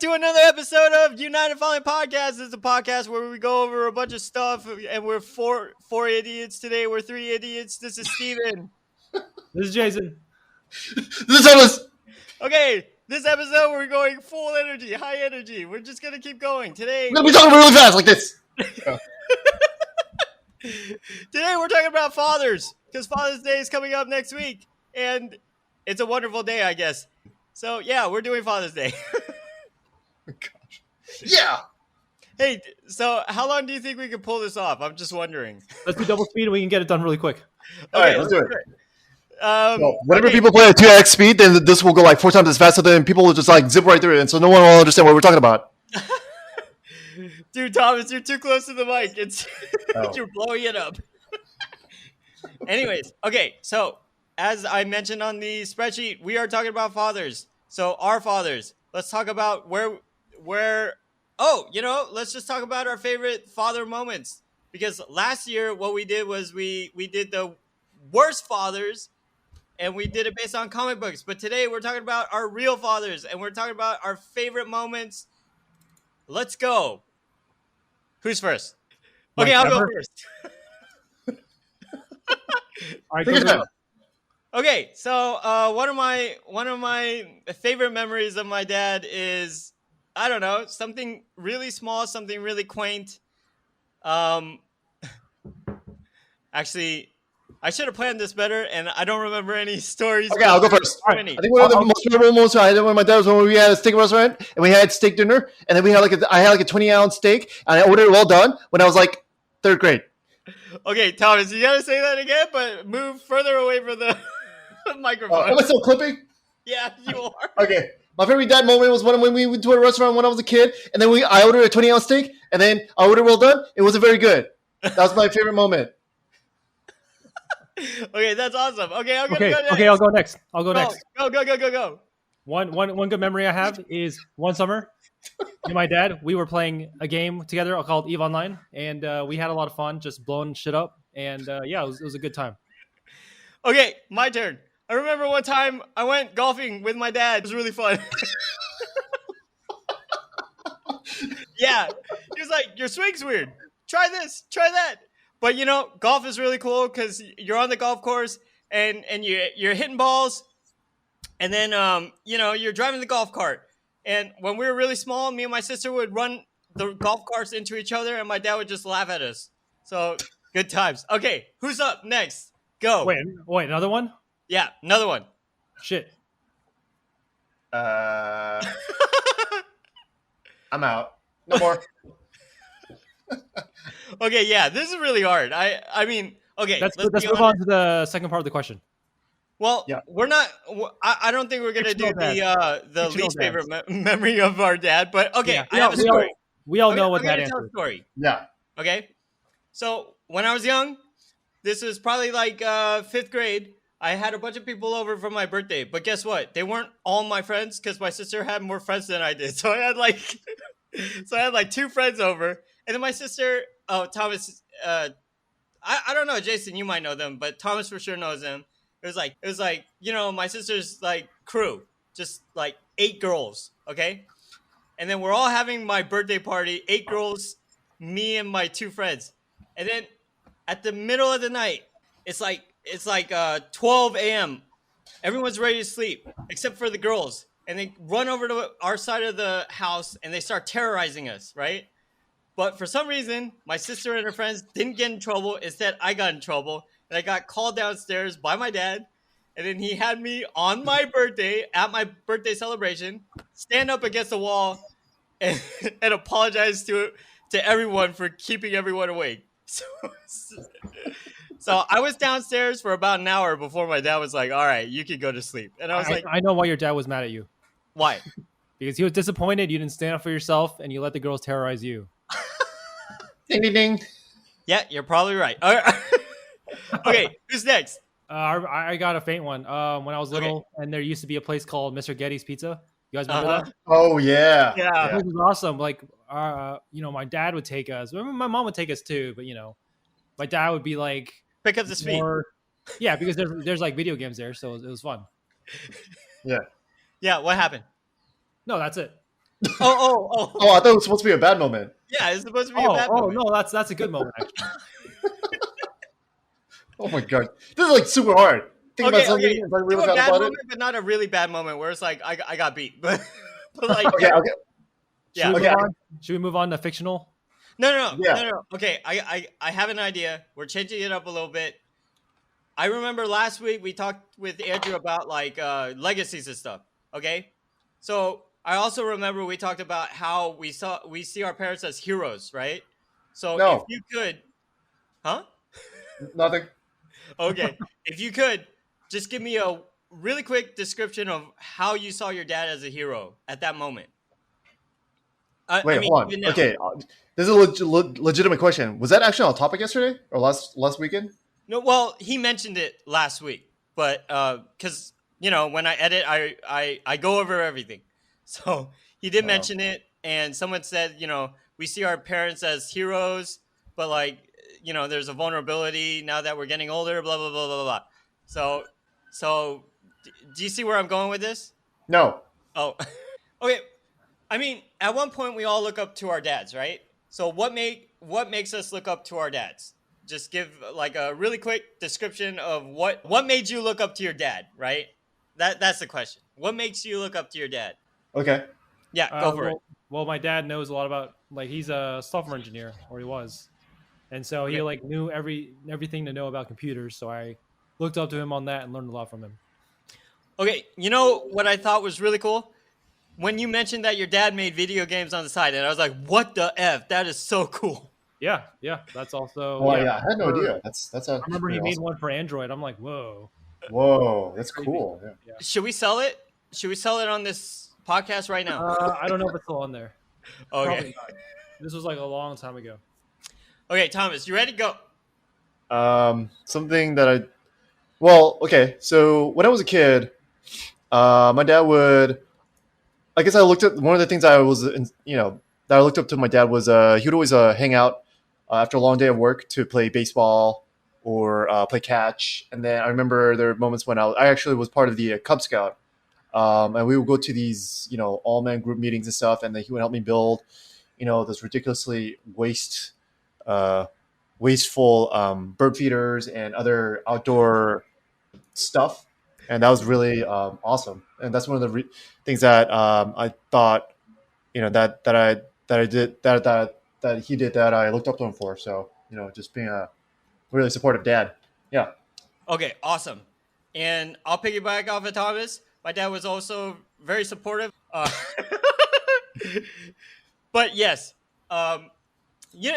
to another episode of United Falling Podcast. This is a podcast where we go over a bunch of stuff, and we're four idiots today. We're three idiots. This is Steven. This is Jason. This is Ellis. Okay, this episode we're going full energy, high energy. We're just gonna keep going today. We're gonna be talking really fast like this. Today we're talking about fathers, because Father's Day is coming up next week, and it's a wonderful day, I guess. So yeah, we're doing Father's Day. Gosh. Yeah. Hey, so how long do you think we can pull this off? I'm just wondering. Let's do double speed and we can get it done really quick. All right, let's do it. Whenever okay. people play at 2x speed, then this will go like 4 times as fast, so then people will just like zip right through it, and so no one will understand what we're talking about. Dude, Thomas, you're too close to the mic. It's you're blowing it up. Anyways, okay, so as I mentioned on the spreadsheet, we are talking about fathers. So our fathers. Let's talk about where let's just talk about our favorite father moments. Because last year what we did was we did the worst fathers, and we did it based on comic books. But today we're talking about our real fathers, and we're talking about our favorite moments. Let's go. Who's first? Okay, I'll go first. All right, go. Okay, so one of my favorite memories of my dad is, I don't know, something really small, something really quaint. Actually, I should have planned this better, and I don't remember any stories. Okay, I'll go first. Right. I think one of the most memorable moments I had when my dad was when we had a steak restaurant and we had steak dinner, and then I had like a 20-ounce steak, and I ordered it well done when I was like 3rd grade. Okay, Thomas, you gotta say that again, but move further away from the microphone. Am I still clipping? Yeah, you are. Okay. My favorite dad moment was when we went to a restaurant when I was a kid, and then I ordered a 20-ounce steak, and then I ordered well done. It wasn't very good. That was my favorite moment. Okay, that's awesome. Okay, I'm gonna go next. Okay, I'll go next. Next. Go. One good memory I have is one summer, me and my dad, we were playing a game together called EVE Online, and we had a lot of fun just blowing shit up, and it was a good time. Okay, my turn. I remember one time I went golfing with my dad. It was really fun. Yeah. He was like, your swing's weird. Try this, try that. But, golf is really cool because you're on the golf course and you're hitting balls. And then, you're driving the golf cart. And when we were really small, me and my sister would run the golf carts into each other, and my dad would just laugh at us. So, good times. Okay, who's up next? Go. Wait, another one? Yeah, another one. Shit. I'm out. No more. Okay, yeah, this is really hard. I mean, okay. Let's move on to the second part of the question. Well, yeah. We're not. I don't think we're gonna do the least favorite memory of our dad. But okay, yeah. I have a story. We all know what that is. Story. Yeah. Okay. So when I was young, this was probably like 5th grade. I had a bunch of people over for my birthday, but guess what? They weren't all my friends because my sister had more friends than I did. So I had like 2 friends over, and then my sister. Oh, Thomas. I don't know, Jason. You might know them, but Thomas for sure knows them. It was like my sister's like crew, just like 8 girls. Okay, and then we're all having my birthday party. 8 girls, me and my 2 friends, and then at the middle of the night, it's like 12 a.m. Everyone's ready to sleep except for the girls, and they run over to our side of the house and they start terrorizing us, right? But for some reason, my sister and her friends didn't get in trouble. Instead, I got in trouble, and I got called downstairs by my dad, and then he had me on my birthday at my birthday celebration stand up against the wall and apologize to everyone for keeping everyone awake. So I was downstairs for about an hour before my dad was like, all right, you can go to sleep. And I was like, I know why your dad was mad at you. Why? Because he was disappointed you didn't stand up for yourself and you let the girls terrorize you. Ding, ding, ding. Yeah, you're probably right. All right. Okay, who's next? I got a faint one. When I was little, and there used to be a place called Mr. Getty's Pizza. You guys remember that? Oh, yeah. Yeah. It was awesome. Like, my dad would take us. My mom would take us too, but, my dad would be like... Pick up the speed. Yeah, because there's like video games there, so it was fun. Yeah. Yeah, what happened? No, that's it. Oh. Oh, I thought it was supposed to be a bad moment. Yeah, it's supposed to be a bad moment. no, that's a good moment actually. Oh my god, this is like super hard. Think about something Okay. if I Do really a thought bad about it. moment, but not a really bad moment where it's like I got beat. But like, Okay, okay, Should yeah. we okay, move on? Should we move on to fictional? yeah. No. Okay, I have an idea. We're changing it up a little bit. I remember last week we talked with Andrew about like legacies and stuff. Okay, so I also remember we talked about how we see our parents as heroes, right? So if No, you could, huh? nothing. Okay, if you could just give me a really quick description of how you saw your dad as a hero at that moment. I Wait, mean, hold on. even now. Okay, this is a legitimate question. Was that actually on topic yesterday or last weekend? No, well, he mentioned it last week, but because when I edit, I go over everything, so he did Oh. mention it, and someone said, we see our parents as heroes, but like, there's a vulnerability now that we're getting older, blah blah blah blah blah. So, do you see where I'm going with this? No. Oh, okay. I mean, at one point we all look up to our dads, right? So what makes us look up to our dads? Just give like a really quick description of what made you look up to your dad, right? That's the question. What makes you look up to your dad? Okay. Yeah, go Uh, for it. well, well, my dad knows a lot about like he's a software engineer, or he was, and so he Okay. like knew everything to know about computers. So I looked up to him on that and learned a lot from him. Okay, you know what I thought was really cool? When you mentioned that your dad made video games on the side, and I was like, what the F? That is so cool. Yeah, that's also Well, yeah. yeah, I had no I idea. That's remember pretty he made awesome. one for Android. I'm like, whoa, Whoa, that's crazy. cool. Yeah. Yeah. Should we sell it? Should we sell it on this podcast right now? I don't know if it's still on there. Probably Okay. not. This was like a long time ago. Okay, Thomas, you ready? Go. Something that well, okay. So when I was a kid, my dad would. I guess I looked at one of the things I was, that I looked up to my dad was he would always hang out after a long day of work to play baseball or play catch. And then I remember there were moments when I actually was part of the Cub Scout, and we would go to these all man group meetings and stuff, and then he would help me build those ridiculously uh, wasteful bird feeders and other outdoor stuff, and that was really awesome. And that's one of the things that I thought, that I did that he did that I looked up to him for. So just being a really supportive dad. Yeah. Okay, awesome. And I'll piggyback off of Thomas. My dad was also very supportive. But yes, um, you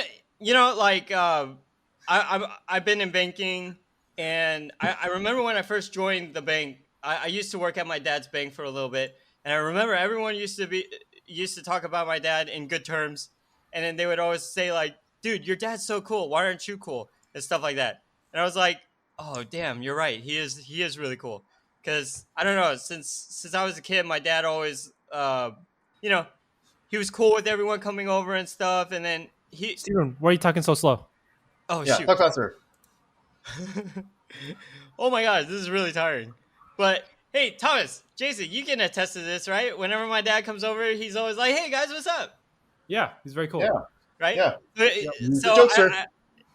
like I've been in banking, and I remember when I first joined the bank. I used to work at my dad's bank for a little bit, and I remember everyone used to talk about my dad in good terms, and then they would always say like, "Dude, your dad's so cool. Why aren't you cool?" and stuff like that. And I was like, "Oh, damn, you're right. He is really cool." Because I don't know, since I was a kid, my dad always you know he was cool with everyone coming over and stuff, and then Steven, why are you talking so slow? oh Yeah. shoot. Talk faster. Oh my gosh, this is really tiring. But hey, Thomas, Jason, you can attest to this, right? Whenever my dad comes over, he's always like, "Hey guys, what's up?" Yeah, he's very cool. Yeah. Right? Yeah. So, Good so joke, sir.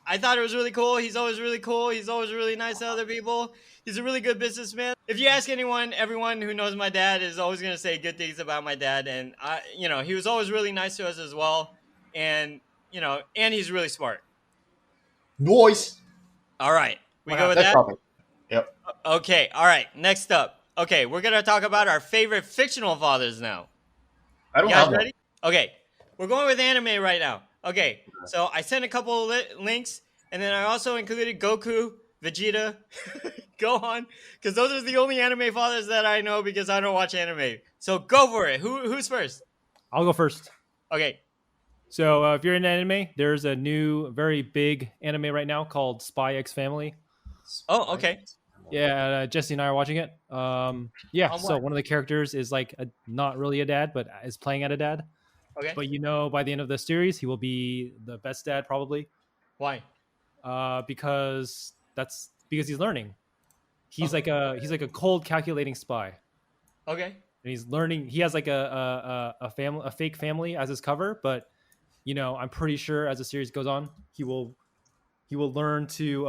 I thought it was really cool. He's always really cool. He's always really nice to other people. He's a really good businessman. If you ask anyone, everyone who knows my dad is always going to say good things about my dad. And he was always really nice to us as well. And and he's really smart. Noise. All right, we What go with Next that. topic. Yep. Okay, all right. Next up. Okay, we're gonna talk about our favorite fictional fathers now. I You don't guys have one. ready? Okay, we're going with anime right now. Okay, so I sent a couple of links, and then I also included Goku, Vegeta, Gohan, because those are the only anime fathers that I know because I don't watch anime. So go for it. Who's first? I'll go first. Okay. So if you're in anime, there's a new, very big anime right now called Spy X Family. Oh, okay. Yeah, Jesse and I are watching it. Yeah, On so what? one of the characters is like not really a dad, but is playing at a dad. Okay. But by the end of the series, he will be the best dad probably, Why? because he's learning. He's Oh, like a cold, calculating spy. okay. and he's learning. He has like a fake family as his cover, but I'm pretty sure as the series goes on, he will learn to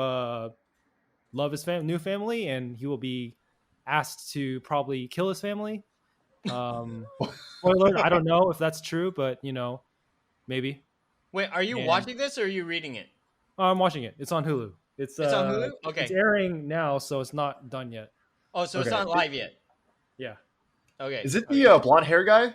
love his new family, and he will be asked to probably kill his family. Spoiler alert, I don't know if that's true, but maybe. Wait, are you And watching this or are you reading it? I'm watching it. It's on Hulu. It's on Hulu? It's Okay. airing now, so it's not done yet. Oh, so it's Okay. not live yet. Yeah. Okay. Is it okay. the blonde hair guy,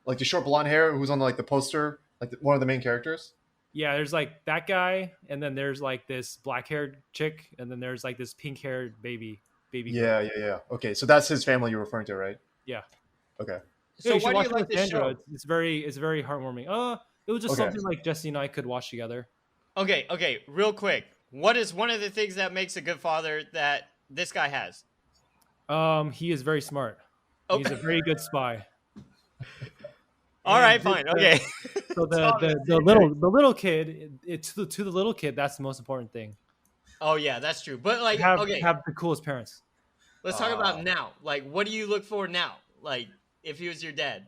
like the short blonde hair who's on like the poster, like one of the main characters? Yeah, there's like that guy, and then there's like this black-haired chick, and then there's like this pink-haired baby Yeah, girl. yeah. Okay, so that's his family you're referring to, right? Yeah. Okay. So You should why do watch you it like with this Sandra. show? It's very heartwarming. It was just Okay. something like Jesse and I could watch together. Okay, real quick. What is one of the things that makes a good father that this guy has? He is very smart. Oh. He's a very good spy. All right, And fine. Okay. So Thomas, the little kid, to the little kid, that's the most important thing. Oh yeah, that's true. But like, Have okay, have the coolest parents. let's talk about now. Like, what do you look for now? Like, if he was your dad.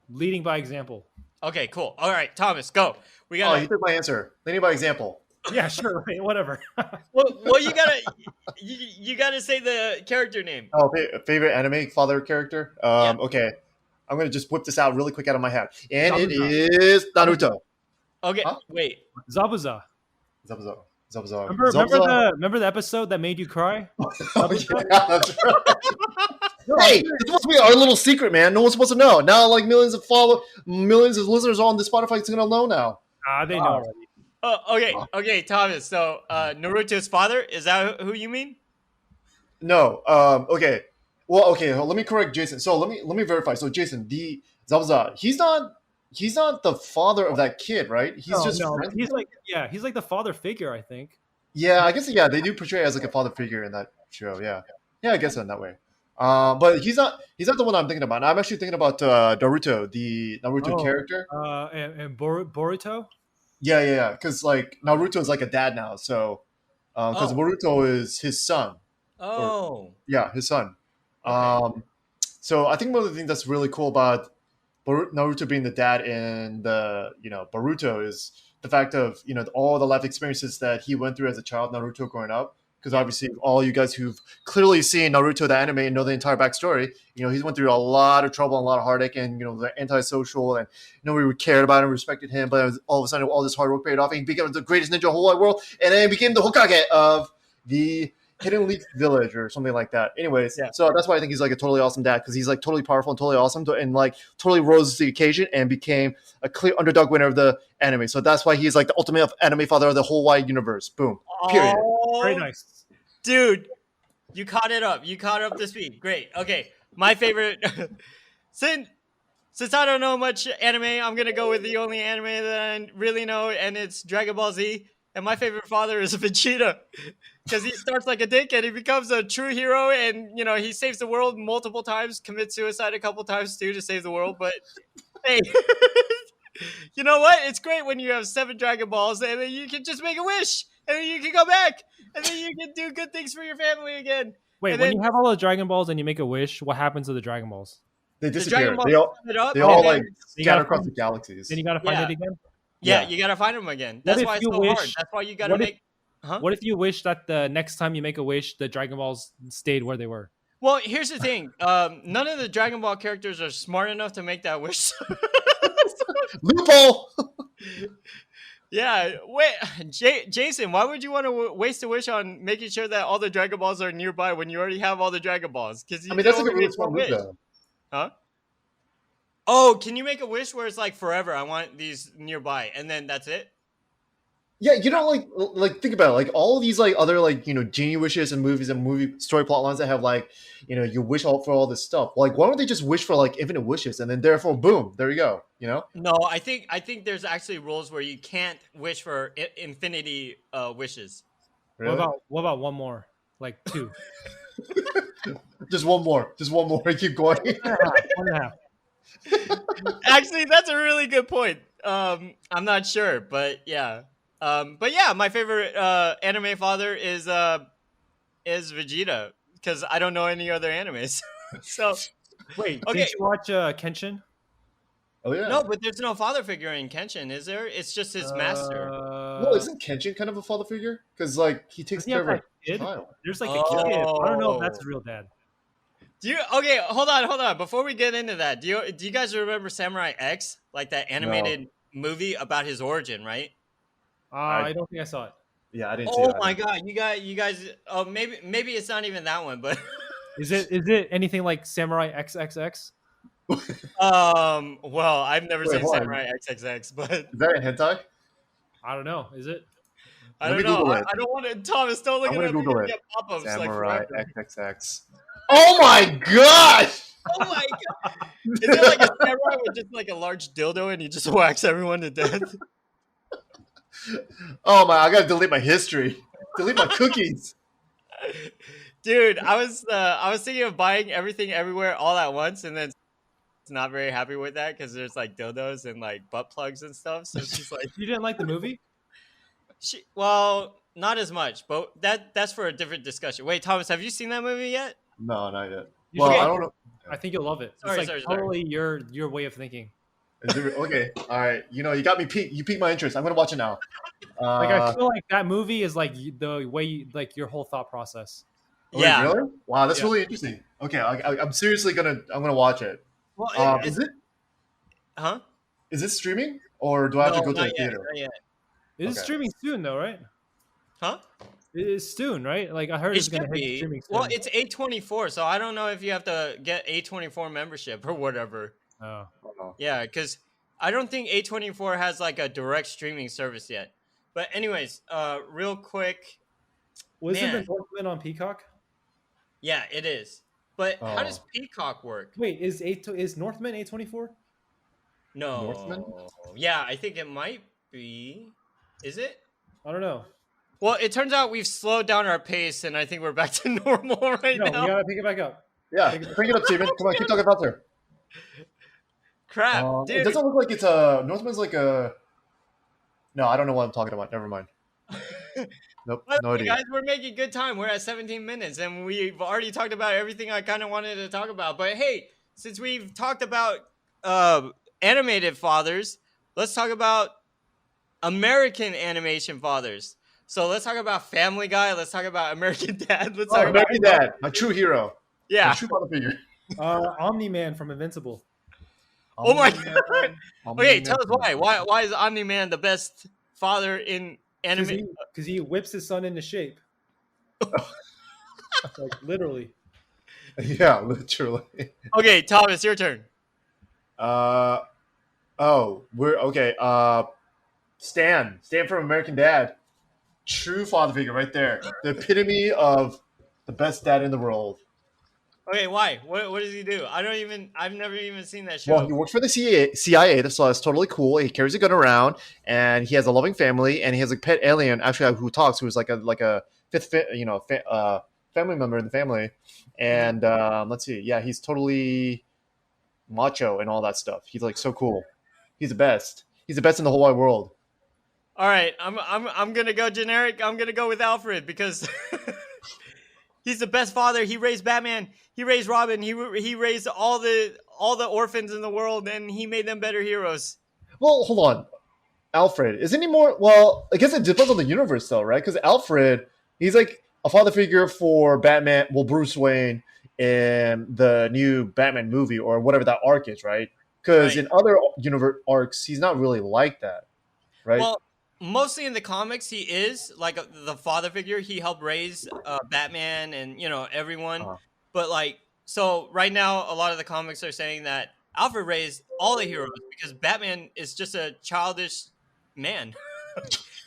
Leading by example. Okay, cool. All right, Thomas, go. We Oh, got. you took my answer. Leading by example. Yeah, sure, right, whatever. Well, you gotta say the character name. Oh, favorite anime father character? Yeah. Okay. I'm going to just whip this out really quick out of my head. And it Zabuza. is Naruto. Okay, Huh? wait. Zabuza. Zabuza. Zabuza. Remember the episode that made you cry? Oh, yeah, that's right. Hey, it's supposed to be our little secret, man. No one's supposed to know. Now, like millions of listeners on the Spotify is going to know now. They know already. Oh, okay, Thomas. So, Naruto's father, is that who you mean? No. Okay. Well, okay. Let me correct Jason. So let me verify. So Jason, the Zabuza, he's not the father of that kid, right? He's just friends he's with him? he's like the father figure, I think. Yeah, I guess they do portray as like a father figure in that show. Yeah, I guess in that way. But he's not the one I'm thinking about. I'm actually thinking about Naruto, the Naruto character. And Boruto. Yeah. Because like Naruto is like a dad now, so because Boruto is his son. Oh. Yeah, his son. Okay. So I think one of the things that's really cool about Naruto being the dad in the Boruto is the fact of all the life experiences that he went through as a child, Naruto growing up. Because obviously, all you guys who've clearly seen Naruto the anime and know the entire backstory, he's went through a lot of trouble and a lot of heartache, and the antisocial, and nobody cared about him, respected him. But all of a sudden, all this hard work paid off, and he became the greatest ninja in the whole wide world, and then he became the Hokage of the Hidden Leaf Village or something like that. Anyways, so that's why I think he's like a totally awesome dad, because he's like totally powerful and totally awesome, and like totally rose to the occasion and became a clear underdog winner of the anime. So that's why he's like the ultimate anime father of the whole wide universe. Boom. Period. Oh, Very nice. dude, you caught it up. You caught up to speed. Great. Okay, my favorite. since I don't know much anime, I'm gonna go with the only anime that I really know, and it's Dragon Ball Z. And my favorite father is Vegeta, because he starts like a dick and he becomes a true hero, and he saves the world multiple times, commits suicide a couple times too to save the world. But hey, you know what? It's great when you have 7 Dragon Balls, and then you can just make a wish, and then you can go back, and then you can do good things for your family again. Wait, And when then you have all the Dragon Balls and you make a wish, what happens to the Dragon Balls? They the disappear. Dragon Balls They sum it up, all and like then- You scatter gotta across find- the galaxies. Then you gotta find Yeah. it again. yeah, Yeah. you gotta find them again. What That's if why it's you so wish- hard. That's why you gotta what if- make. Huh? What if you wish that the next time you make a wish, the Dragon Balls stayed where they were? Well, here's the thing. None of the Dragon Ball characters are smart enough to make that wish. Loophole. Yeah, wait, Jason, why would you want to waste a wish on making sure that all the Dragon Balls are nearby when you already have all the Dragon Balls? Because I mean, that's like a really smart move, though. Huh? Oh, can you make a wish where it's like forever? I want these nearby, and then that's it. Yeah, like think about it. Like all of these like other like genie wishes and movies and movie story plot lines that have like you wish all for all this stuff. Like why don't they just wish for like infinite wishes and then therefore boom, there you go. No, I think there's actually rules where you can't wish for infinity wishes. Really? What about one more? Like 2. Just one more. Keep going. 1.5. Actually, that's a really good point. I'm not sure, but yeah. My favorite anime father is Vegeta, because I don't know any other animes. So Wait, okay, didn't you watch Kenshin? Oh yeah. no, but there's no father figure in Kenshin, is there? It's just his master. Well, isn't Kenshin kind of a father figure? Because like he takes doesn't he care have of that a kid? child. There's like a kid. I don't know if that's Oh. his real dad. Do you okay? Hold on. Before we get into that, do you guys remember Samurai X, like that No. animated movie about his origin, right? I I don't think I saw it. yeah, I didn't see Oh that. my god, you guys. Oh, maybe it's not even that one, but Is it anything like Samurai XXX? well, I've never Wait, seen hold on. Samurai XXX, but Is that a hentai? I don't know. Is it? I Let don't me know. Google I, it. I don't want to. Thomas, don't look I'm it gonna up. You're Google gonna it. get pop-ups like Samurai forever. XXX. Oh my gosh! Oh my god! Is it like a samurai with just like a large dildo and he just whacks everyone to death? Oh my! I gotta delete my history. Delete my cookies. Dude, I was thinking of buying everything everywhere all at once, and then not very happy with that because there's like dildos and like butt plugs and stuff. So she's like, You didn't like the movie? well, not as much, but that's for a different discussion. Wait, Thomas, have you seen that movie yet? No, not yet. You Well, should I watch don't it. know. I think you'll love it. Sorry, It's like sorry. totally your way of thinking. Is it, okay, all right. You know, you got me. You piqued my interest. I'm gonna watch it now. Like I feel like that movie is like the way like your whole thought process. Wait, Yeah. really? Wow, that's Yeah. really interesting. Okay, I'm seriously I'm gonna watch it. Well, Is it huh? is it streaming or do I have No, to go to not the yet, theater? not yet. It is Okay. streaming soon though, right? Huh? It is soon, right? Like I heard It it's gonna should hit be. streaming soon. Well, it's A24, so I don't know if you have to get A24 membership or whatever. Oh. Oh, Yeah, because I don't think A24 has like a direct streaming service yet. But anyways, real quick, Wasn't the Man. Northman on Peacock? yeah, it is. But how does Oh. Peacock work? Wait, is Northman A24? No. Northman? Yeah, I think it might be. Is it? I don't know. Well, it turns out we've slowed down our pace, and I think we're back to normal right No, now. we gotta pick it back up. Yeah, bring it up, Steven. Come on, keep talking faster. Crap, It dude. doesn't look like it's a Northman's like a. No, I don't know what I'm talking about. Never mind. Nope, By the no way, idea. guys, we're making good time. We're at 17 minutes, and we've already talked about everything I kind of wanted to talk about. But hey, since we've talked about animated fathers, let's talk about American animation fathers. So let's talk about Family Guy. Let's talk about American Dad. Let's talk about American Dad, my true hero, my yeah. true father figure. Omni Man from Invincible. Oh my Omni-Man, god. Omni-Man Okay, tell us from- why. Why is Omni Man the best father in anime? Because he whips his son into shape. Like literally. Yeah, literally. Okay, Thomas, your turn. We're okay. Stan from American Dad, true father figure right there. The epitome of the best dad in the world. Okay, why? What does he do? I've never even seen that show. Well, he works for the CIA, so that's totally cool. He carries a gun around, and he has a loving family, and he has a pet alien actually who talks, who's like a fifth, family member in the family. And let's see, yeah, he's totally macho and all that stuff. He's like so cool. He's the best. He's the best in the whole wide world. All right, I'm gonna go generic. I'm gonna go with Alfred because he's the best father. He raised Batman. He raised Robin. He raised all the orphans in the world, and he made them better heroes. Well, hold on. Alfred, isn't he more? Well, I guess it depends on the universe, though, right? Because Alfred, he's like a father figure for Batman. Well, Bruce Wayne in the new Batman movie or whatever that arc is, right? Because Right. in other universe arcs, he's not really like that, right? Well, mostly in the comics, he is like the father figure. He helped raise Batman and everyone. Uh-huh. But like, so right now, a lot of the comics are saying that Alfred raised all the heroes because Batman is just a childish man.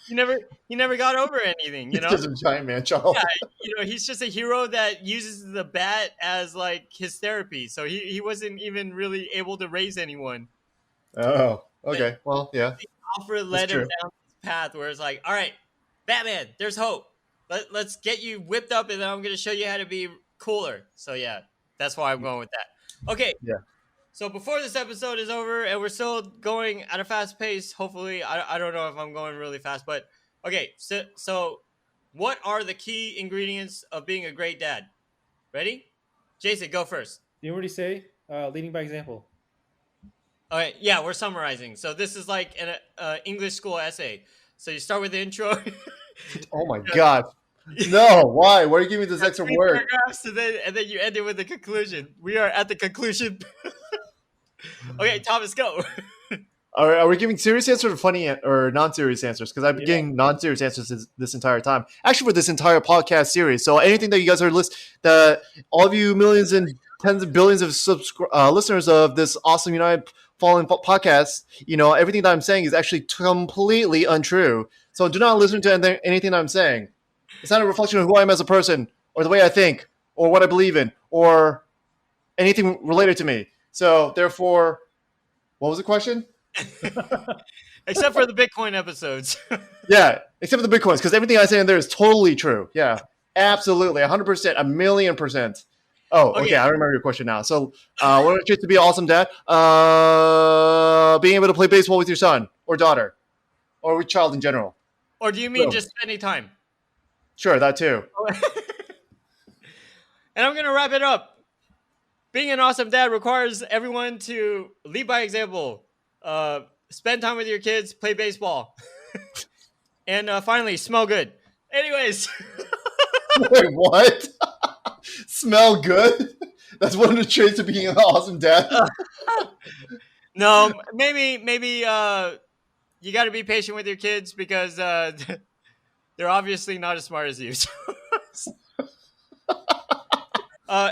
he never got over anything. he's just a giant man child. Yeah, he's just a hero that uses the bat as like his therapy. So he wasn't even really able to raise anyone. Oh, okay. Well, yeah. Alfred led him true. down this path where it's like, all right, Batman, there's hope. Let's get you whipped up, and then I'm going to show you how to be cooler. So yeah, that's why I'm going with that. Okay. Yeah. So before this episode is over, and we're still going at a fast pace, hopefully, I don't know if I'm going really fast, but okay. So what are the key ingredients of being a great dad? Ready? Jason, go first. You already say leading by example. All right, yeah, we're summarizing. So this is like an English school essay. So you start with the intro. Oh my Yeah, god. No, why? Why are you giving me this extra three work? paragraphs, and then you end it with the conclusion. We are at the conclusion. Okay, Thomas, go. Are we giving serious answers or funny or non-serious answers? Because I've been Yeah. getting non-serious answers this entire time. Actually, for this entire podcast series. So anything that you guys are that all of you millions and tens of billions of listeners of this awesome United Fallen podcast, everything that I'm saying is actually completely untrue. So do not listen to anything that I'm saying. It's not a reflection of who I am as a person, or the way I think, or what I believe in, or anything related to me. So therefore, what was the question? Except for the Bitcoin episodes. Yeah, except for the Bitcoins, because everything I say in there is totally true. Yeah, absolutely, 100%, a million percent. Oh, okay, I remember your question now. So, what it to be an awesome dad? Being able to play baseball with your son or daughter, or with child in general. Or do you mean So, just spending time? sure, that too. And I'm going to wrap it up. Being an awesome dad requires everyone to lead by example, spend time with your kids, play baseball, and finally, smell good. Anyways. Wait, what? Smell good? That's one of the traits of being an awesome dad. No, maybe you got to be patient with your kids because they're obviously not as smart as you.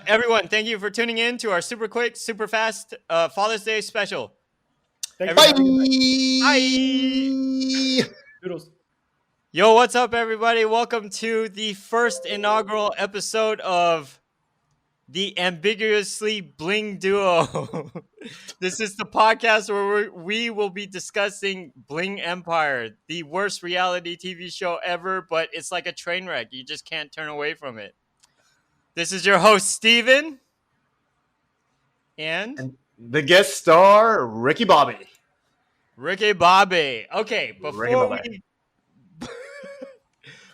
Everyone, thank you for tuning in to our super quick, super fast Father's Day special. Bye. Bye. Doodles. Yo, what's up, everybody? Welcome to the first inaugural episode of the Ambiguously Bling Duo. This is the podcast where we will be discussing Bling Empire, the worst reality TV show ever, but it's like a train wreck. You just can't turn away from it. This is your host, Steven. And the guest star, Ricky Bobby. Ricky Bobby. Okay, Ricky Bobby.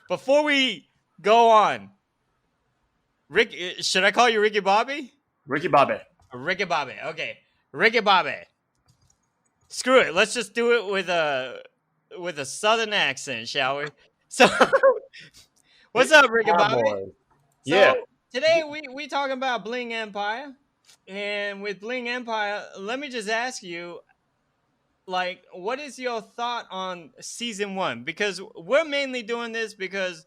Before we go on, Rick, should I call you Ricky Bobby? Ricky Bobby. Ricky Bobby. Okay, Ricky Bobby. Screw it. Let's just do it with a southern accent, shall we? So, what's up, Ricky Bobby? Yeah. So today we talking about Bling Empire, and with Bling Empire, let me just ask you, like, what is your thought on season 1? Because we're mainly doing this because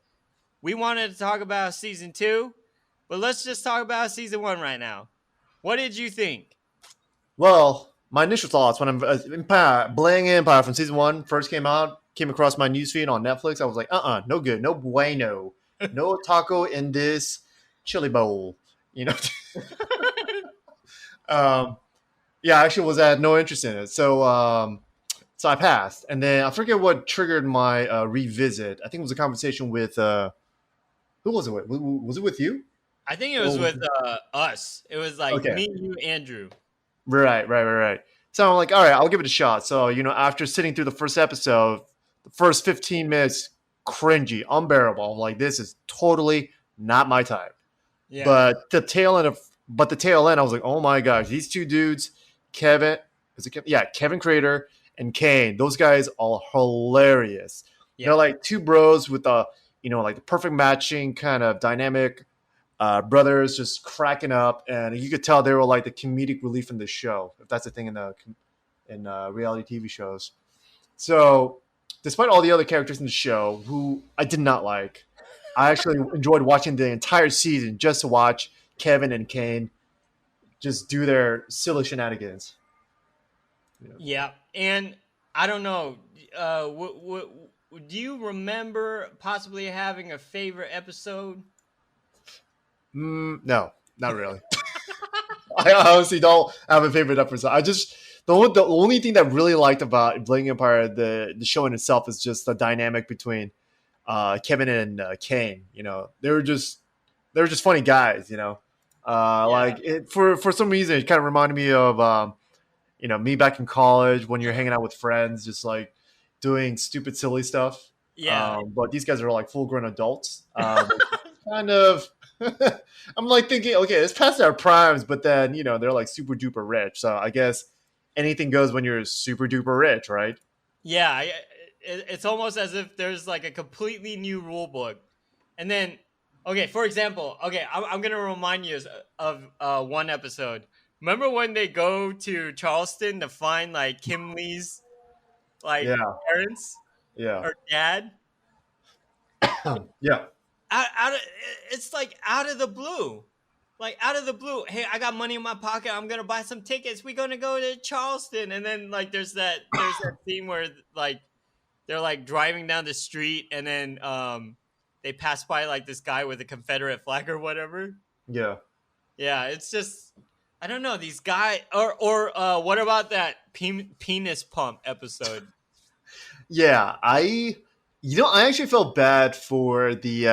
we wanted to talk about season 2, but let's just talk about season 1 right now. What did you think? Well, my initial thoughts when Bling Empire from season 1 first came across my newsfeed on Netflix. I was like, no good, no bueno, no taco in this chili bowl. Yeah, I actually had no interest in it. So I passed. And then I forget what triggered my revisit. I think it was a conversation with who was it with? Was it with you? I think it was with us. It was like me, you, Andrew. Right. So I'm like, all right, I'll give it a shot. So, after sitting through the first episode, the first 15 minutes, cringy, unbearable. I'm like, this is totally not my type. Yeah. But the tail end, I was like, oh my gosh, these two dudes, Kevin Crater and Kane, those guys are hilarious. Yeah. They're like two bros with like the perfect matching kind of dynamic brothers, just cracking up, and you could tell they were like the comedic relief in the show, if that's a thing in reality TV shows. So, despite all the other characters in the show who I did not like, I actually enjoyed watching the entire season just to watch Kevin and Kane just do their silly shenanigans. Yeah, and I don't know. Do you remember possibly having a favorite episode? No, not really. I honestly don't have a favorite episode. The only thing that I really liked about Bling Empire, the show in itself, is just the dynamic between Kevin and Kane. They were just funny guys. For some reason, it kind of reminded me of me back in college when you're hanging out with friends, just like doing stupid, silly stuff. Yeah. But these guys are like full grown adults. kind of. I'm like thinking, okay, it's past their primes, but then they're like super duper rich. So I guess anything goes when you're super duper rich, right? Yeah, it's almost as if there's like a completely new rule book, and then okay, for example, okay, I'm gonna remind you of one episode. Remember when they go to Charleston to find like Kim Lee's like Yeah, parents yeah, or dad? yeah, Out of it's like out of the blue. Like out of the blue, hey, I got money in my pocket. I'm gonna buy some tickets. We're gonna go to Charleston, and then like there's that scene where like they're like driving down the street, and then they pass by like this guy with a Confederate flag or whatever. yeah. Yeah, it's just I don't know these guys. Or what about that penis pump episode? Yeah, I actually felt bad for the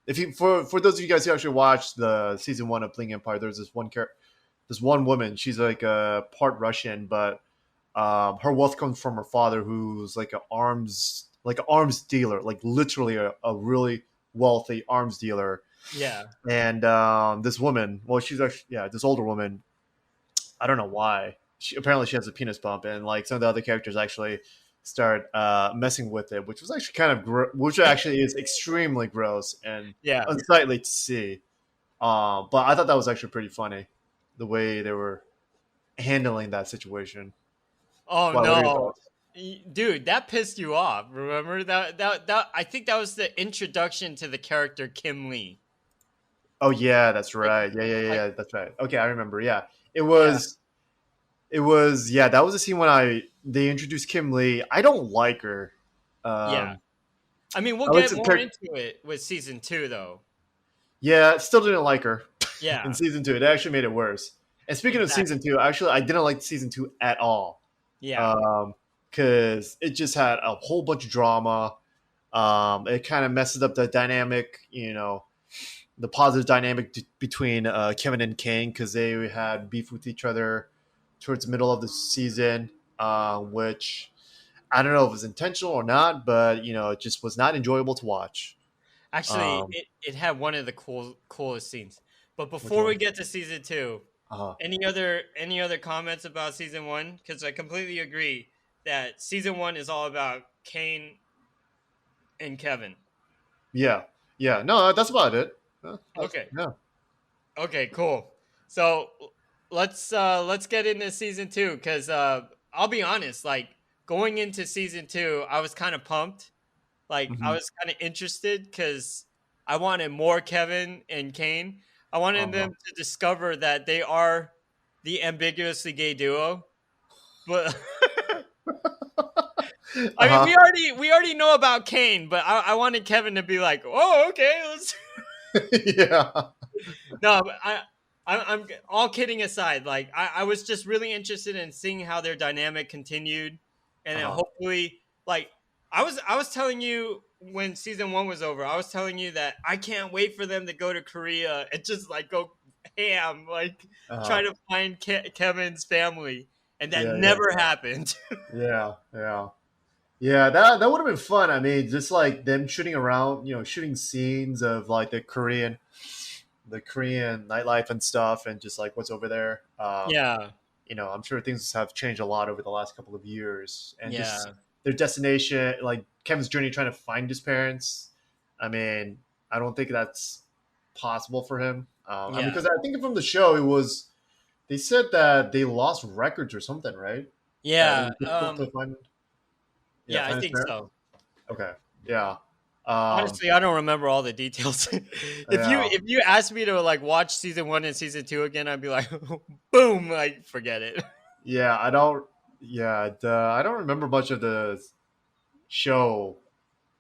if you for those of you guys who actually watched the season 1 of Bling Empire. There's this one woman. She's like a part Russian, but her wealth comes from her father, who's like an arms dealer, like literally a really wealthy arms dealer. Yeah, And this woman, well, she's actually, yeah, this older woman. I don't know why. Apparently she has a penis bump, and like some of the other characters actually start messing with it, which was actually kind of which actually is extremely gross and yeah. unsightly to see. But I thought that was actually pretty funny, the way they were handling that situation. Oh What are your no, thoughts? dude, that pissed you off. Remember that? I think that was the introduction to the character Kim Lee. Oh yeah, that's Like, right. Yeah, yeah, yeah, like yeah, that's right. Okay, I remember. Yeah, it yeah, was. It was. Yeah, that was a scene when they introduced Kim Lee. I don't like her. yeah. Um, I mean, we'll I like get some more character. into it with season two, though. Yeah, still didn't like her in Yeah, season 2. It actually made it worse. And speaking of season exactly. 2, actually, I didn't like season 2 at all. Yeah, Because it just had a whole bunch of drama. It kind of messes up the dynamic, the positive dynamic between Kevin and Kane, because they had beef with each other towards the middle of the season, which I don't know if it was intentional or not, but it just was not enjoyable to watch. actually, Um, it had one of the coolest scenes. But which before we one? get to season two, Uh, any other comments about season one? Because I completely agree that season one is all about Kane and Kevin. yeah, yeah. No, that's about it. Okay. Yeah. Okay, cool. So let's get into season two because I'll be honest, like going into season two, I was kind of pumped. Like I Hmm. was kind of interested because I wanted more Kevin and Kane. I wanted Uh-huh. them to discover that they are the ambiguously gay duo. But I mean, Uh-huh. we already know about Kane, but I wanted Kevin to be like, oh, okay, let's Yeah. no, but I'm all kidding aside. Like I was just really interested in seeing how their dynamic continued, and then Uh-huh. hopefully, like I was telling you when season one was over, I was telling you that I can't wait for them to go to Korea and just like go ham, like Uh-huh. try to find Kevin's family, and that Yeah, yeah. never happened. Yeah, yeah. Yeah, that would have been fun. I mean, just like them shooting around, shooting scenes of like the Korean nightlife and stuff, and just like what's over there. Yeah, I'm sure things have changed a lot over the last couple of years, and just yeah, their destination, like Kevin's journey trying to find his parents. I mean, I don't think that's possible for him. I mean, yeah, because I think from the show, it was they said that they lost records or something, right? That it yeah. was difficult to find. Yeah, Yeah, I find his think parents. so. Okay. Yeah. Um, Honestly, I don't remember all the details. if you yeah. if you asked me to like watch season one and season two again, I'd be like, boom, like forget it. Yeah. I don't. Yeah. I don't remember much of the show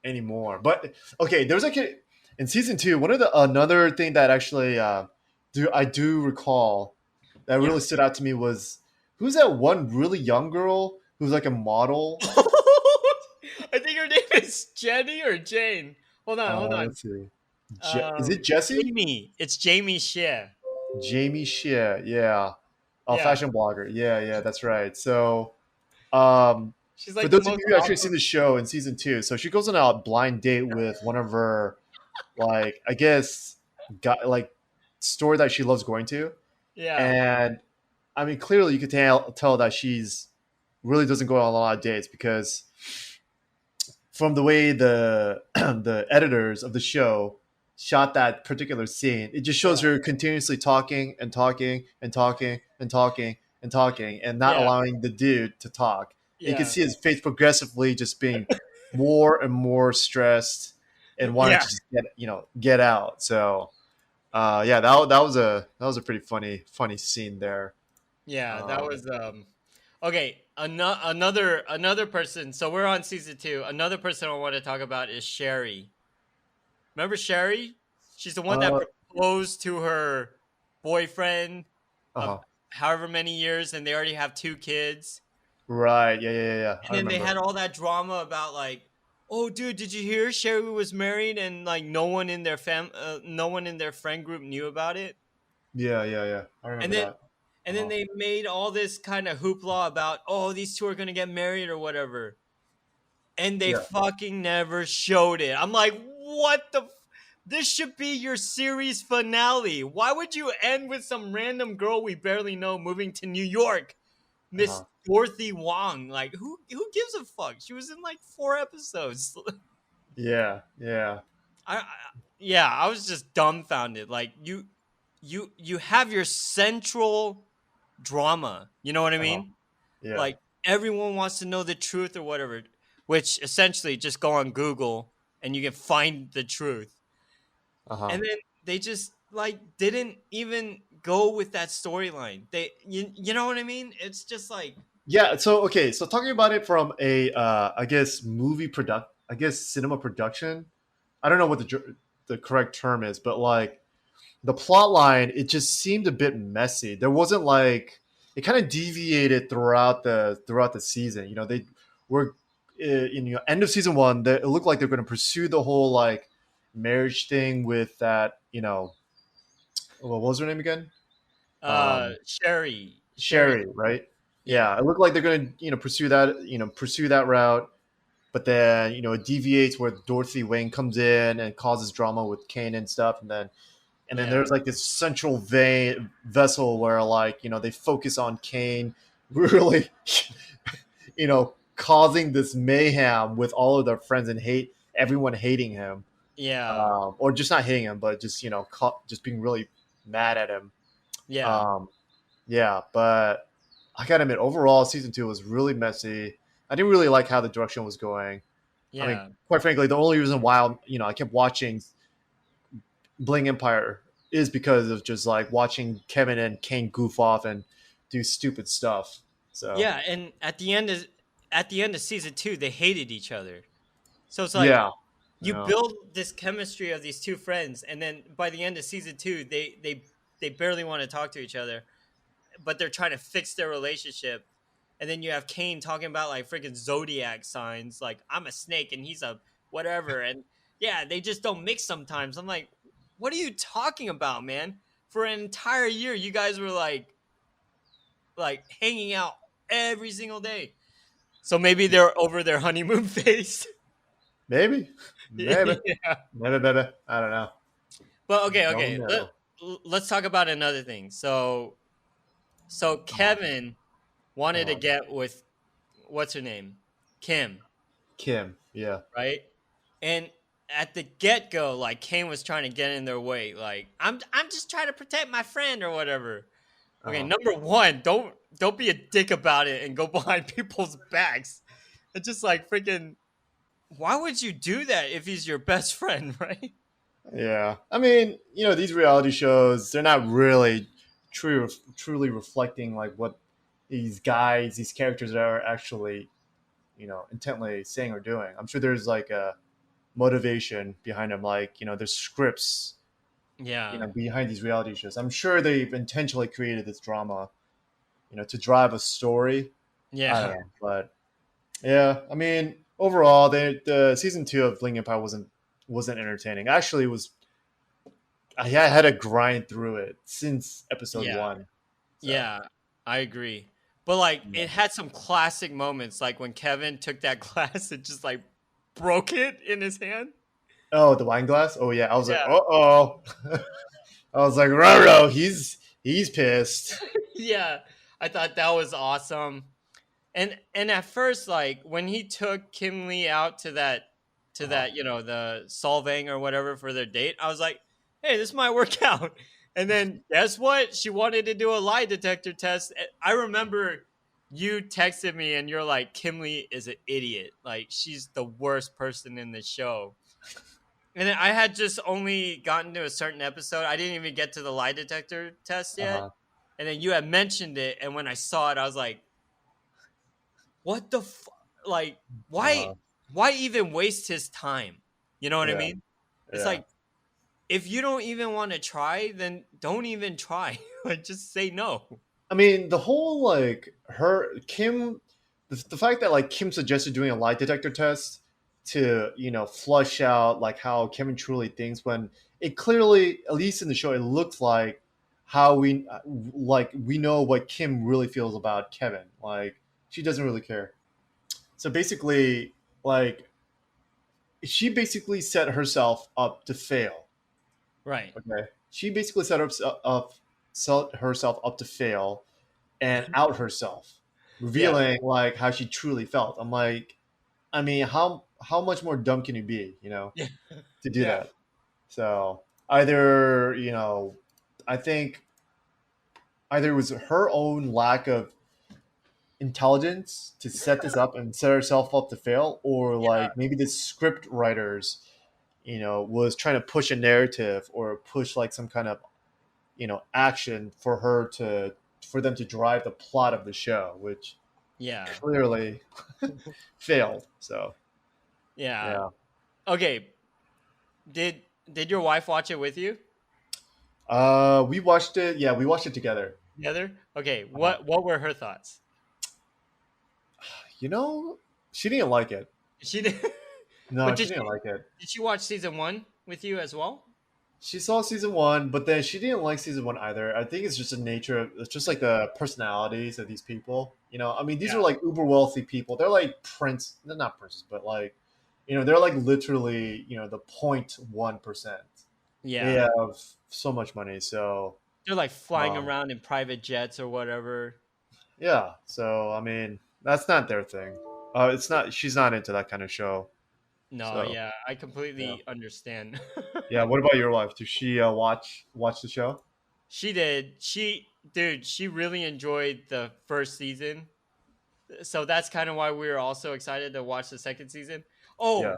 anymore. But okay, there was like in season 2, one of the another thing that actually I do recall that Yeah. really stood out to me was who's that one really young girl who's like a model. I think her name is Jenny or Jane. Hold on, hold on. Let's see. Is it Jesse? Jamie. It's Jamie Shea. Jamie Shea. Yeah. Oh, Yeah, fashion blogger. Yeah, yeah, that's right. So, um, she's for like the those of most you who actually awesome. seen the show in season 2, so she goes on a blind date with one of her like I guess got like store that she loves going to, Yeah, and I mean clearly you could tell that she's really doesn't go on a lot of dates because from the way the the editors of the show shot that particular scene, it just shows yeah, her continuously talking and talking and talking and talking and talking and not yeah, allowing the dude to talk. And you can yeah, see his face progressively just being more and more stressed and wanting yeah, to just get out. So yeah, that was a pretty funny scene there. yeah. That Um, was okay. Another person. So we're on season 2. Another person I want to talk about is Sherry. Remember Sherry? She's the one that uh, proposed to her boyfriend of uh-huh. however many years, and they already have 2 kids. Right. Yeah. I And then they remember. had all that drama about like, oh, dude, did you hear Sherry was married? And like, no one in their friend group knew about it. Yeah. I And remember then, that. and then Uh-huh. they made all this kind of hoopla about, oh, these two are gonna get married or whatever, and they Yeah. fucking never showed it. I'm like, what the? This should be your series finale. Why would you end with some random girl we barely know moving to New York, Miss Uh-huh. Dorothy Wong? Like, who gives a fuck? She was in like 4 episodes. Yeah. I yeah, I was just dumbfounded. Like you have your central drama. You know what I Uh-huh. mean? Yeah. Like everyone wants to know the truth or whatever, which essentially just go on Google and you can find the truth. Uh-huh. And then they just like didn't even go with that storyline. You know what I mean? It's just like Yeah, so okay, so talking about it from a I guess I guess cinema production. I don't know what the correct term is, but like the plot line, it just seemed a bit messy. There wasn't like it kind of deviated throughout the season. You know, they were in end of season 1, it looked like they're going to pursue the whole like marriage thing with that, what was her name again? Sherry. Sherry, right? Yeah. Yeah, it looked like they're going to pursue that route, but then it deviates where Dorothy Wayne comes in and causes drama with Kane and stuff, and then Yeah. there's like this central vein vessel where like they focus on Kane really causing this mayhem with all of their friends and hate everyone hating him, Yeah. or just not hating him, but just just being really mad at him. Yeah. Um, yeah, but I gotta admit, overall, season 2 was really messy. I didn't really like how the direction was going. I mean, Yeah. quite frankly, the only reason why I kept watching Bling Empire is because of just like watching Kevin and Kane goof off and do stupid stuff. So Yeah, and at the end of season 2, they hated each other. So it's like yeah, you yeah, build this chemistry of these two friends, and then by the end of season 2, they barely want to talk to each other, but they're trying to fix their relationship. And then you have Kane talking about like freaking zodiac signs, like I'm a snake and he's a whatever, and yeah, they just don't mix sometimes. I'm like, what are you talking about, man? For an entire year, you guys were like hanging out every single day. So maybe they're over their honeymoon phase. maybe, maybe, Yeah. maybe. I don't know. But okay, Don't okay. know. Let's talk about another thing. So Uh-huh. Kevin wanted to Uh-huh. get with what's her name? Kim, Kim, yeah, right? And at the get-go, like Kane was trying to get in their way. Like, I'm just trying to protect my friend or whatever. Okay, uh-huh. number one, don't be a dick about it and go behind people's backs. It's just like freaking why would you do that if he's your best friend, right? Yeah. I mean, these reality shows, they're not really truly reflecting like what these characters are actually, intently saying or doing. I'm sure there's like a motivation behind them, like, there's scripts, Yeah. behind these reality shows. I'm sure they've intentionally created this drama, to drive a story. I don't Yeah. know. But yeah, I mean, overall, the season 2 of Bling Empire wasn't entertaining. Actually, it was I had to grind through it since episode Yeah. 1. So Yeah. I agree. But like yeah. it had some classic moments like when Kevin took that glass and just like broke it in his hand. Oh, the wine glass. Oh yeah, I was like, Yeah, oh. I was like, Roro, he's pissed. yeah. I thought that was awesome. And at first, like when he took Kim Lee out to Uh-huh. that the solvang or whatever for their date, I was like, hey, this might work out. And then guess what? She wanted to do a lie detector test. I remember you texted me and you're like, Kim Lee is an idiot. Like she's the worst person in the show. And then I had just only gotten to a certain episode. I didn't even get to the lie detector test yet. Uh-huh. And then you had mentioned it, and when I saw it, I was like, what the like Uh-huh. why even waste his time? You know what I Yeah. mean? It's Yeah. like if you don't even want to try, then don't even try. Like just say no. I mean, the whole like her Kim, the fact that like Kim suggested doing a lie detector test to flush out like how Kevin truly thinks when it clearly, at least in the show, it looks like how we know what Kim really feels about Kevin. Like she doesn't really care. So basically, like she basically set herself up to fail. Right. Okay, she basically set herself up to fail and out herself, Yeah. revealing like how she truly felt. I'm like, I mean, how much more dumb can you be, Yeah. to do Yeah. that? So either I think either it was her own lack of intelligence to set this up and set herself up to fail, or like maybe the script writers, was trying to push a narrative or push like some kind of action for them to drive the plot of the show, which Yeah. clearly failed. So Yeah. yeah, Okay. Did your wife watch it with you we watched it. Yeah, we watched it together. together? Okay. Uh, What were her thoughts? you know, she didn't like it. She did. No, But she didn't like it. did she watch season 1 with you as well? She saw season one, but then she didn't like season one either. I think it's just the nature of it's just like the personalities of these people. I mean, these Yeah. are like uber wealthy people. They're like prince. They're not princes, but like, they're like literally, the 0.1%. They Yeah. have so much money. So They're like flying um, around in private jets or whatever. yeah. So I mean, that's not their thing. It's not. She's not into that kind of show. No, So yeah, I yeah, completely understand. yeah. What about your wife? Does she watch the show? She did. Dude, she really enjoyed the first season. So that's kind of why we were also excited to watch the second season. Yeah. Oh,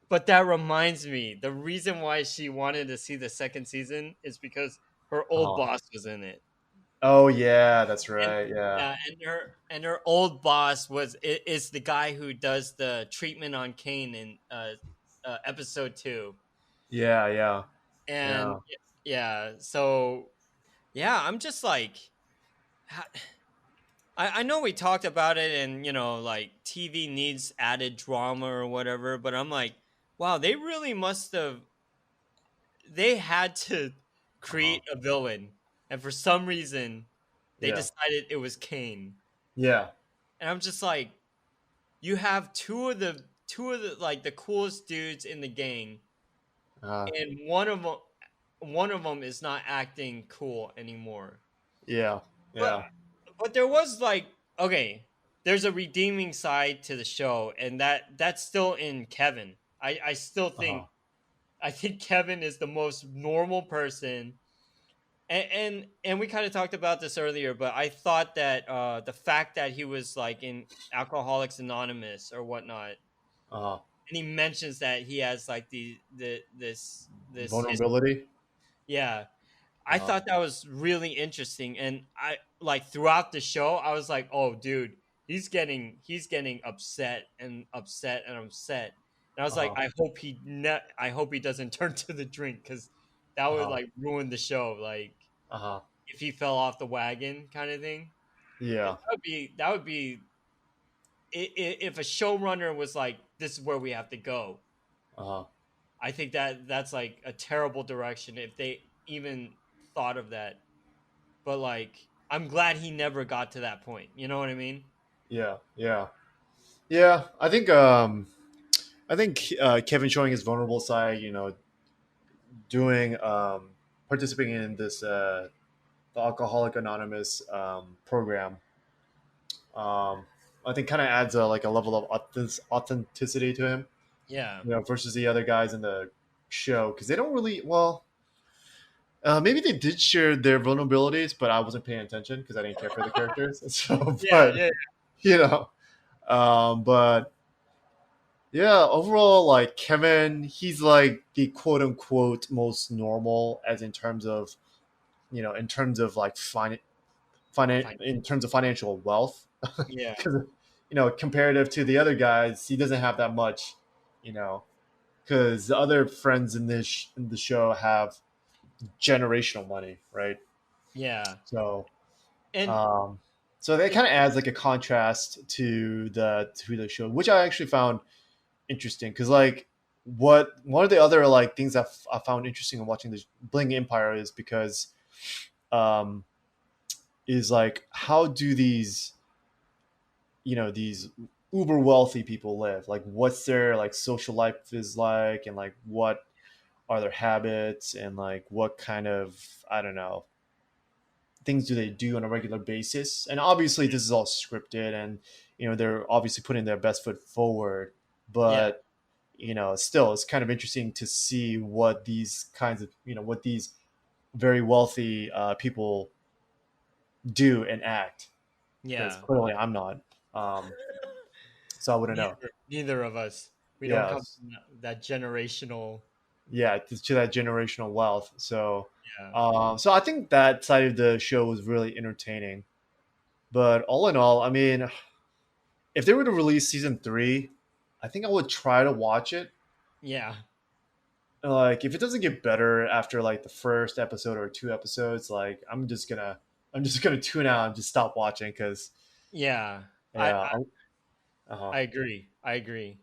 but that reminds me, the reason why she wanted to see the second season is because her old Uh-huh. boss was in it. Oh yeah, that's And right. Yeah. yeah, and her old boss is the guy who does the treatment on Kane in episode 2. Yeah. Yeah. And Yeah. yeah, so yeah, I'm just like, ha- I know we talked about it, and like TV needs added drama or whatever, but I'm like, wow, they really must have. They had to Uh-huh. create a villain, and for some reason, they Yeah. decided it was Kane, Yeah. and I'm just like, you have two of the like the coolest dudes in the gang, Uh, and one of them is not acting cool anymore. yeah. But Yeah. but there was like, okay, there's a redeeming side to the show, and that's still in Kevin. I still Uh-huh. think Kevin is the most normal person. And we kind of talked about this earlier, but I thought that the fact that he was like in Alcoholics Anonymous or whatnot, Uh-huh. and he mentions that he has like this history. Vulnerability. Yeah, I Uh-huh. thought that was really interesting, and I like throughout the show, I was like, "Oh, dude, he's getting upset and upset and upset." And I was like, Uh-huh. I hope he doesn't turn to the drink because that would Uh-huh. like ruin the show. Like Uh-huh. if he fell off the wagon, kind of thing. Yeah. That would be if a showrunner was like, "This is where we have to go." Uh-huh. I think that's like a terrible direction if they even thought of that. But like, I'm glad he never got to that point. You know what I mean? Yeah. Yeah. Yeah. I think I think Kevin showing his vulnerable side, doing participating in this the Alcoholic Anonymous program. I think kind of adds a level of authenticity to him, Yeah, versus the other guys in the show because they don't really well. Maybe they did share their vulnerabilities, but I wasn't paying attention because I didn't care for the characters. So, yeah, but yeah, you know, but yeah, overall, like Kevin, he's like the quote unquote most normal, as in terms of in terms of like fine. in terms of financial wealth, Yeah, because comparative to the other guys, he doesn't have that much, you know, because the other friends in in the show have generational money, right? yeah, So, and um, so that it, kind of adds like a contrast to the show, which I actually found interesting because like what one of the other like things I found interesting in watching the Bling Empire is because um, is like how do these uber wealthy people live, like what's their like social life is like, and like what are their habits, and like what kind of, I don't know, things do they do on a regular basis. And obviously this is all scripted, and they're obviously putting their best foot forward, yeah, but still it's kind of interesting to see what these kinds of what these very wealthy people do and act, because yeah. clearly I'm not, so I wouldn't know. Neither of us. We don't Yeah, come from that generational. yeah, to that generational wealth. So, Yeah, so I think that side of the show was really entertaining. But all in all, I mean, if they were to release season three, I think I would try to watch it. yeah, Like, if it doesn't get better after like the first episode or two episodes, like I'm just gonna tune out and just stop watching because yeah. yeah, uh-huh, I agree. I agree.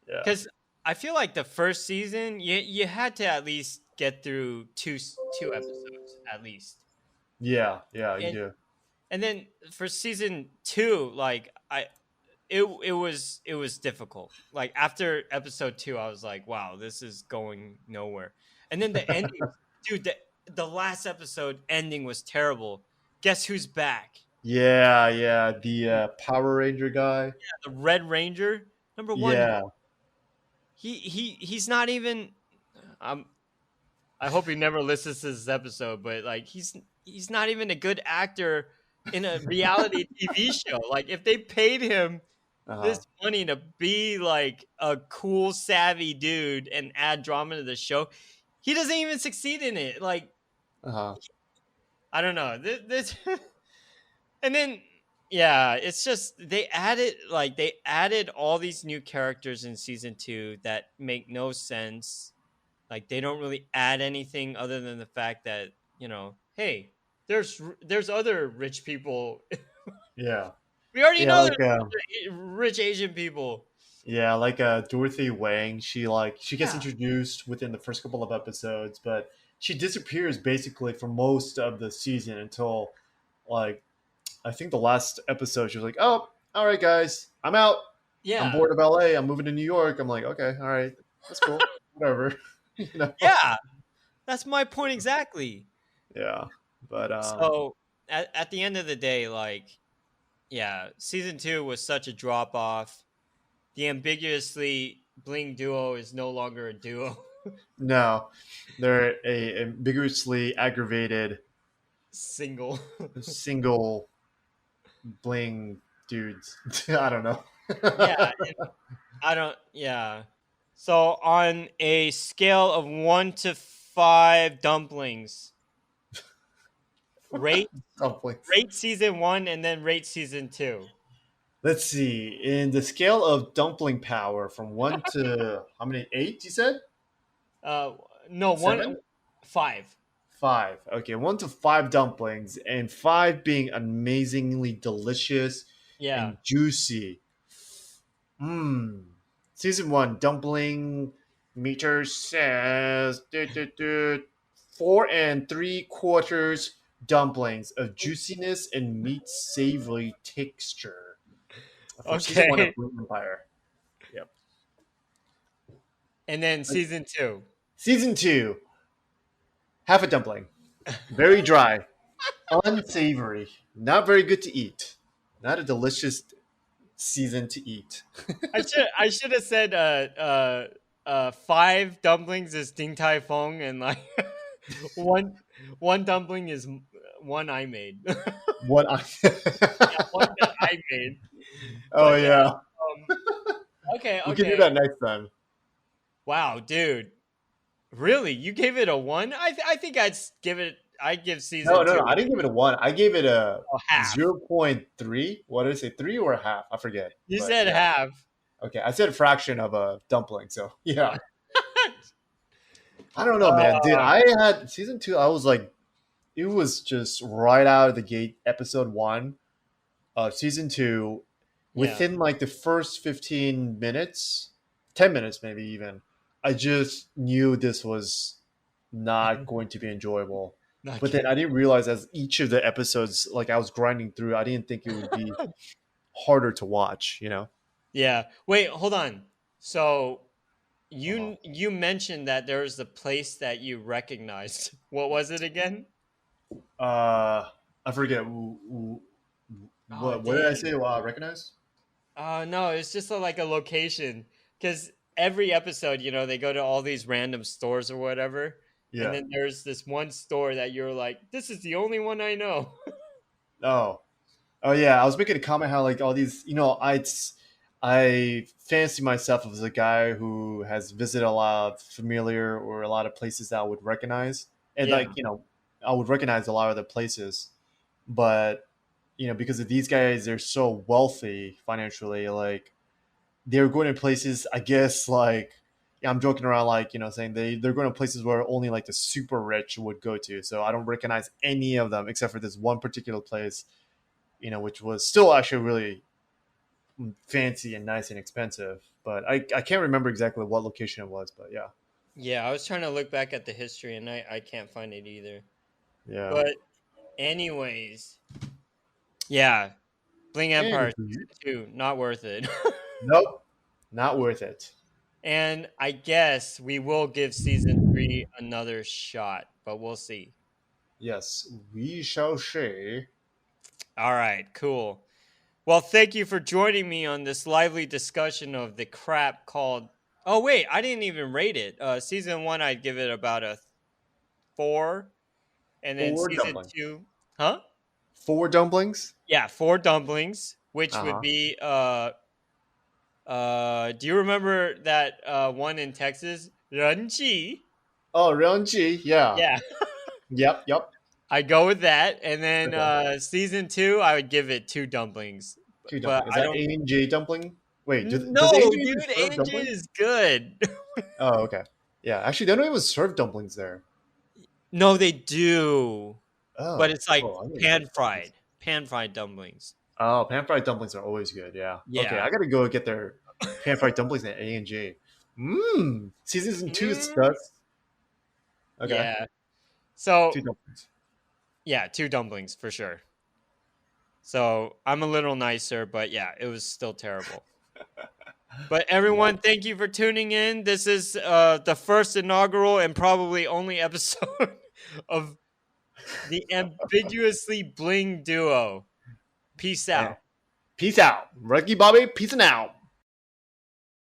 yeah, Because I feel like the first season, you had to at least get through two episodes at least, yeah, yeah, you and do, and then for season two, like it was difficult. Like after episode two, I was like, wow, this is going nowhere. And then the ending, dude, the last episode ending was terrible. Guess who's back? yeah, yeah, the Power Ranger guy, The Red Ranger. Number one, yeah, he's not even. Um, I hope he never listens to this episode, but like he's not even a good actor in a reality TV show. Like if they paid him this uh-huh, money to be like a cool, savvy dude and add drama to the show, he doesn't even succeed in it. Like uh-huh, I don't know this, and then yeah, it's just they added all these new characters in season two that make no sense. Like they don't really add anything other than the fact that hey, there's other rich people. yeah, We already yeah, know like there's rich Asian people. yeah, like Dorothy Wang, she gets Yeah, introduced within the first couple of episodes, but she disappears basically for most of the season until like I think the last episode. She was like, "Oh, all right, guys, I'm out. I'm yeah, bored of LA. I'm moving to New York." I'm like, "Okay, all right, that's cool, whatever." you know? yeah. That's my point exactly. Yeah, but So at the end of the day, like, yeah, season two was such a drop off. The ambiguously Bling duo is no longer a duo. no, they're a ambiguously aggravated Single. single bling dudes. I don't know. Yeah, I don't. Yeah. So on a scale of 1 to 5 dumplings, rate Dumplings. rate season one and then rate season two. Let's see. In the scale of dumpling power, from one to how many? Eight? You said Uh, no, one seven, 5. five. Okay, one to five dumplings, and five being amazingly delicious Yeah. and juicy. Mmm. Season one dumpling meter says 4 and 3/4 dumplings of juiciness and meat savory texture for season one of Okay. Bling Empire. Yep. And then season 2. Season 2, half a dumpling, very dry, unsavory, not very good to eat, not a delicious season to eat. I should have said 5 dumplings is Ding Tai Fung, and like one one dumpling is one I made. Yeah, What I one that I made. Oh But yeah, yeah, okay, we can do okay. that next time. Wow, dude. Really? You gave it a 1? I think I'd give No, season no, 2 no. I didn't give it a 1. I gave it a a half. 0.3. What did I say? 3 or a half? I forget. You But said yeah. half. Okay. I said a fraction of a dumpling. So yeah. I don't know, man. Dude, Uh, I had season 2. I was like, it was just right out of the gate, episode 1 of season 2. yeah. Within like the first 15 minutes, 10 minutes maybe even, I just knew this was not going to be enjoyable. Not But then kidding. I didn't realize as each of the episodes, like I was grinding through, I didn't think it would be harder to watch, you know? Yeah. Wait, hold on. So Uh-huh. you mentioned that there was a place that you recognized. What was it again? I forget. Oh, What did I dang. say? Wow, I recognize? No, it's just like a location because every episode, they go to all these random stores or whatever, and Yeah. then there's this one store that you're like, this is the only one I know. Oh, oh yeah. I was making a comment how like all these, I fancy myself as a guy who has visited a lot of familiar or a lot of places that I would recognize, and Yeah. like I would recognize a lot of the places, but because of these guys, they're so wealthy financially, like they're going to places, I guess, like yeah, I'm joking around, like saying they're going to places where only like the super rich would go to. So I don't recognize any of them except for this one particular place, which was still actually really fancy and nice and expensive. But I can't remember exactly what location it was. But yeah, Yeah, I was trying to look back at the history and I can't find it either. yeah. But anyways, yeah, Bling Empire Anywho, season 2, not worth it. nope, not worth it. And I guess we will give season 3 another shot, but we'll see. Yes, we shall see. All right, cool. Well, thank you for joining me on this lively discussion of the crap called. Oh wait, I didn't even rate it. Season 1, I'd give it about a 4, and then Four season dumplings. 2, huh? Four dumplings. Yeah, 4 dumplings, which Uh would huh. be do you remember that one in Texas? Renji. Oh, Ryunji. Yeah. Yeah, Yep. Yep. I go with that, and then Okay. season 2, I would give it 2 dumplings. Two But dumpling. Is I that don't. A and J dumpling? Wait, does A No, and J dude, even serve AJ dumplings? is good. Oh, okay. Yeah, actually, they don't even serve dumplings there. No, they do, but Oh, it's like oh, I need to get dumplings. pan fried dumplings. Oh, pan fried dumplings are always good. Yeah. Okay, Yeah. I gotta go get their pan fried dumplings at A and J. Mmm. Season two Mm, starts. Okay, yeah. So two dumplings. yeah, 2 dumplings for sure. So I'm a little nicer, but yeah, it was still terrible. But Yeah. everyone, thank you for tuning in. This is the first inaugural and probably only episode of the Ambiguously Bling Duo. Peace Eh. out. Peace out, Ricky Bobby. Peace out.